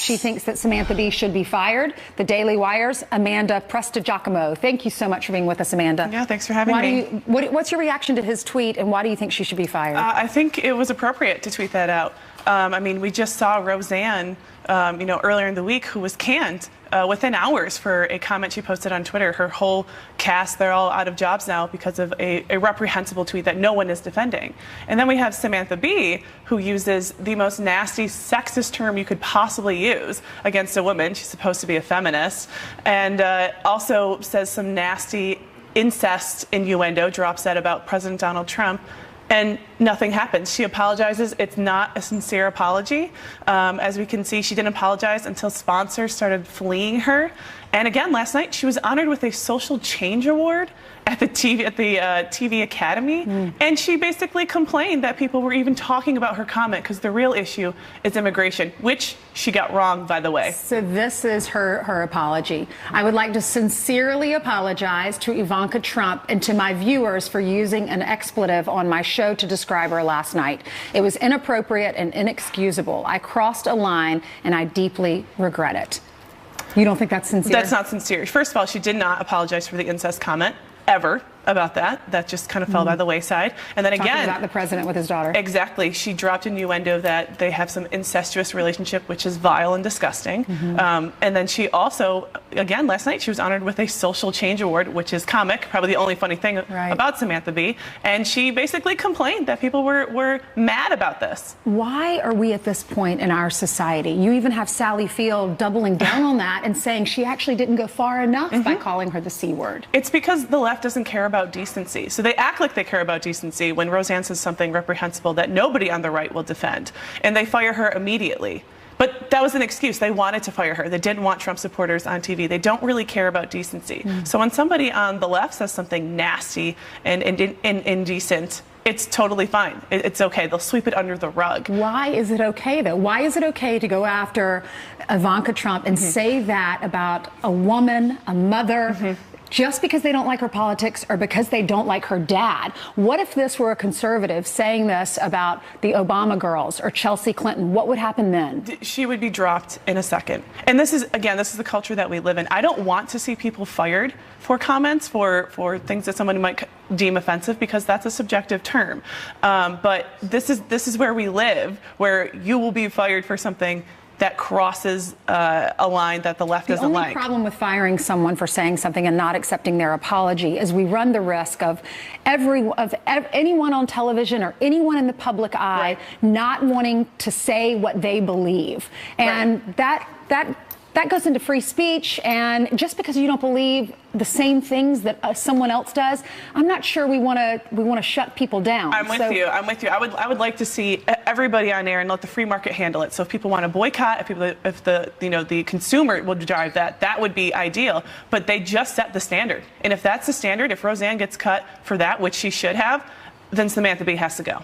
She thinks that Samantha Bee should be fired. The Daily Wire's Amanda Prestigiacomo. Thank you so much for being with us, Amanda. Yeah, thanks for having me. What's your reaction to his tweet, and why do you think she should be fired? I think it was appropriate to tweet that out. I mean, we just saw Roseanne, earlier in the week, who was canned within hours for a comment she posted on Twitter. Her whole cast, they're all out of jobs now because of a reprehensible tweet that no one is defending. And then we have Samantha Bee, who uses the most nasty, sexist term you could possibly use against a woman. She's supposed to be a feminist. And also says some nasty incest innuendo, drops that about President Donald Trump. And nothing happens. She apologizes. It's not a sincere apology. As we can see, she didn't apologize until sponsors started fleeing her. And again, last night, she was honored with a social change award at the TV Academy. And she basically complained that people were even talking about her comment because the real issue is immigration, which she got wrong, by the way. So this is her apology. I would like to sincerely apologize to Ivanka Trump and to my viewers for using an expletive on my show to describe her last night. It was inappropriate and inexcusable. I crossed a line, and I deeply regret it. You don't think that's sincere? That's not sincere. First of all, she did not apologize for the incest comment, ever, about that. That just kind of fell by the wayside. And then Talking again, about the president with his daughter. Exactly. She dropped innuendo that they have some incestuous relationship, which is vile and disgusting. And then she also, again, last night, she was honored with a social change award, which is comic, probably the only funny thing about Samantha Bee. And she basically complained that people were mad about this. Why are we at this point in our society? You even have Sally Field doubling down on that and saying she actually didn't go far enough by calling her the C word. It's because the left doesn't care about decency. So they act like they care about decency when Roseanne says something reprehensible that nobody on the right will defend. And they fire her immediately. But that was an excuse. They wanted to fire her. They didn't want Trump supporters on TV. They don't really care about decency. So when somebody on the left says something nasty and indecent, it's totally fine. It's okay. They'll sweep it under the rug. Why is it okay, though? Why is it okay to go after Ivanka Trump and say that about a woman, a mother, just because they don't like her politics or because they don't like her dad? What if this were a conservative saying this about the Obama girls or Chelsea Clinton? What would happen then? She would be dropped in a second. And this is the culture that we live in. I don't want to see people fired for comments, for things that someone might deem offensive, because that's a subjective term. But this is where we live, where you will be fired for something that crosses a line that the left doesn't like. The only problem with firing someone for saying something and not accepting their apology is we run the risk of anyone on television or anyone in the public eye not wanting to say what they believe. And that goes into free speech, and just because you don't believe the same things that someone else does, I'm not sure we want to shut people down. I'm with you. I would like to see everybody on air and let the free market handle it. So if people want to boycott, if the consumer will drive that, that would be ideal. But they just set the standard, and if that's the standard, if Roseanne gets cut for that, which she should have, then Samantha Bee has to go.